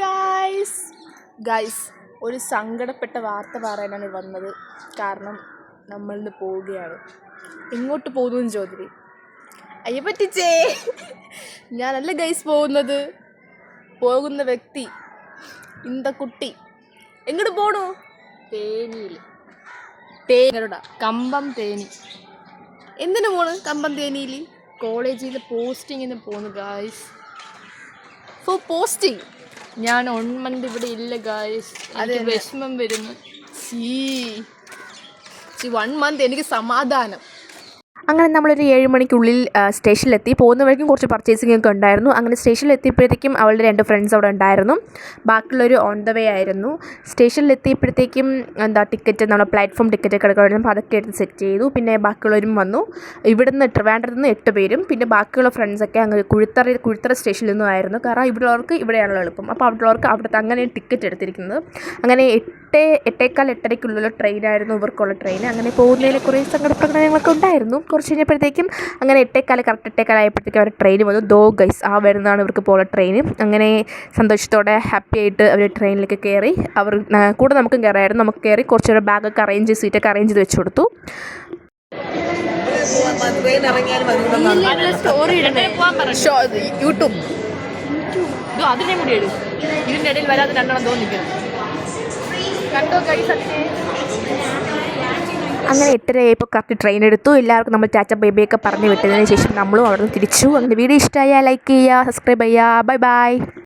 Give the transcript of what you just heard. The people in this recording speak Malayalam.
ഗായ്സ് ഗായ്സ് ഒരു സങ്കടപ്പെട്ട വാർത്ത പറയാനാണ് വന്നത്. കാരണം നമ്മളിന്ന് പോവുകയാണ്. എങ്ങോട്ട് പോകുന്നു ചോദ്യം? അയ്യ പറ്റിച്ചേ, ഞാനല്ല ഗൈസ് പോകുന്നത്. പോകുന്ന വ്യക്തി ഇന്ത കുട്ടി. എങ്ങോട്ട് പോണു? തേനിയിൽ. തേനോടാ കമ്പം തേനി. എന്തിനു പോണ് കമ്പം തേനിയിൽ? കോളേജിൽ പോസ്റ്റിങ്ങിന് പോന്നു ഗായ്സ്. Four posting. ഞാൻ 1 month ഇവിടെ ഇല്ല ഗായ്സ്. അത് വിഷമം വരുന്നു. 1 month എനിക്ക് സമാധാനം. അങ്ങനെ നമ്മളൊരു 7 മണിക്കുള്ളിൽ സ്റ്റേഷനിലെത്തി. പോകുന്ന വഴിക്കും കുറച്ച് പർച്ചേസിംഗ് ഒക്കെ ഉണ്ടായിരുന്നു. അങ്ങനെ സ്റ്റേഷനിലെത്തിയപ്പോഴത്തേക്കും അവളുടെ 2 ഫ്രണ്ട്സ് അവിടെ ഉണ്ടായിരുന്നു. ബാക്കിയുള്ളൊരു ഓൺ ദ വേ ആയിരുന്നു. സ്റ്റേഷനിലെത്തിയപ്പോഴത്തേക്കും ടിക്കറ്റ്, നമ്മുടെ പ്ലാറ്റ്ഫോം ടിക്കറ്റ് ഒക്കെ എടുക്കണമായിരുന്നു. അപ്പോൾ അതൊക്കെ എടുത്ത് സെറ്റ് ചെയ്തു. പിന്നെ ബാക്കിയുള്ളവരും വന്നു. ഇവിടുന്ന് ട്രിവാൻഡ്രത്ത് നിന്ന് 8 പേരും പിന്നെ ബാക്കിയുള്ള ഫ്രണ്ട്സൊക്കെ അങ്ങ് കുഴിത്തറ സ്റ്റേഷനിൽ നിന്നും ആയിരുന്നു. കാരണം ഇവിടെയുള്ളവർക്ക് ഇവിടെയാണല്ലോ എളുപ്പം. അപ്പോൾ അവിടെയുള്ളവർക്ക് അവിടുത്തെ അങ്ങനെയാണ് ടിക്കറ്റ് എടുത്തിരിക്കുന്നത്. അങ്ങനെ 8:15 ട്രെയിനായിരുന്നു ഇവർക്കുള്ള ട്രെയിൻ. അങ്ങനെ പോകുന്നതിൽ കുറേ സങ്കടപ്രകടനങ്ങളൊക്കെ ഉണ്ടായിരുന്നു. കുറച്ച് കഴിഞ്ഞപ്പോഴത്തേക്കും അങ്ങനെ 8:15 കറക്റ്റ് 8:15 ആയപ്പോഴത്തേക്കും അവർ ട്രെയിൻ വന്നു. ഗൈസ് ആ വരുന്നതാണ് ഇവർക്ക് പോകുന്ന ട്രെയിൻ. അങ്ങനെ സന്തോഷത്തോടെ ഹാപ്പി ആയിട്ട് അവർ ട്രെയിനിലേക്ക് കയറി. അവർ കൂടെ നമുക്കും കയറായിരുന്നു. നമുക്ക് കയറി കുറച്ചുകൂടെ ബാഗൊക്കെ സീറ്റൊക്കെ അറേഞ്ച് ചെയ്ത് വെച്ച് കൊടുത്തു. യൂട്യൂബ് അതിനെ കൂടി എഴുതും. ഇതിൻ്റെ ഇടയിൽ വരാതെ 2 എണ്ണം തോന്നിക്കണം. കണ്ടോ ഗൈസ്? അങ്ങനെ 8:30 ആയപ്പോൾ കറക്റ്റ് ട്രെയിൻ എടുത്തു. എല്ലാവർക്കും നമ്മൾ ടാറ്റ ബൈ ഒക്കെ പറഞ്ഞു വിട്ടതിന് ശേഷം നമ്മളും അവിടെ നിന്ന് തിരിച്ചു. അങ്ങനെ വീഡിയോ ഇഷ്ടമായാൽ ലൈക്ക് ചെയ്യുക, സബ്സ്ക്രൈബ് ചെയ്യുക. ബൈ.